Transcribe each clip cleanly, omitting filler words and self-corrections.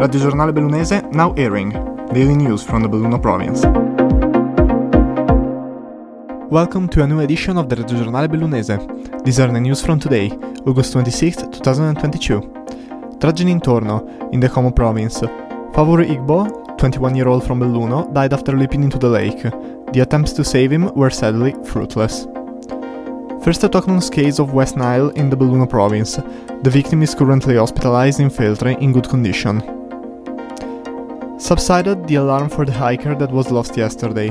Radio-giornale bellunese now airing. Daily news from the Belluno province. Welcome to a new edition of the Radio-giornale bellunese. These are the news from today, August 26, 2022. Tragedy in Torno, in the Como province. Favor Igbo, 21-year-old from Belluno, died after leaping into the lake. The attempts to save him were sadly fruitless. First autochthonous case of West Nile in the Belluno province. The victim is currently hospitalized in Feltre in good condition. Subsided the alarm for the hiker that was lost yesterday.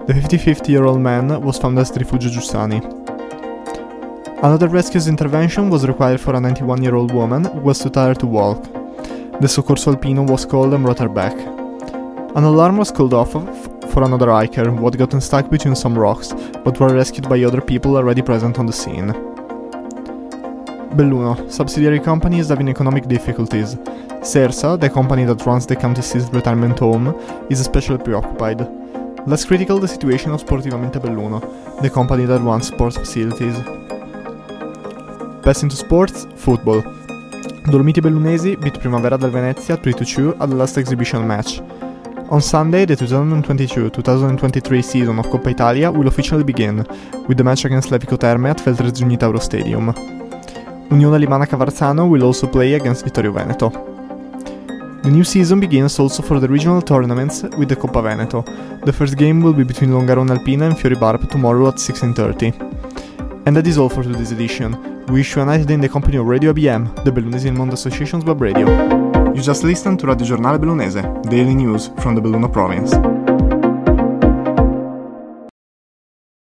The 55-year-old man was found at Rifugio Giussani. Another rescue intervention was required for a 91-year-old woman who was too tired to walk. The Soccorso Alpino was called and brought her back. An alarm was called off for another hiker who had gotten stuck between some rocks, but were rescued by other people already present on the scene. Belluno, subsidiary company, is having economic difficulties. Sersa, the company that runs the county seat's retirement home, is especially preoccupied. Less critical the situation of Sportivamente Belluno, the company that runs sports facilities. Passing to sports, football. Dolomiti Bellunesi beat Primavera del Venezia 3-2 at the last exhibition match. On Sunday, the 2022-2023 season of Coppa Italia will officially begin, with the match against Levico Terme at Feltre Giugnitauro Stadium. Unione Limana Cavarzano will also play against Vittorio Veneto. The new season begins also for the regional tournaments with the Coppa Veneto. The first game will be between Longarone Alpina and Fiori Barp tomorrow at 16:30. And that is all for today's edition. We wish you a nice day in the company of radio-abm, the Bellunesi and Mondo Association's web radio. You just listened to Radio-giornale bellunese, daily news from the Belluno province.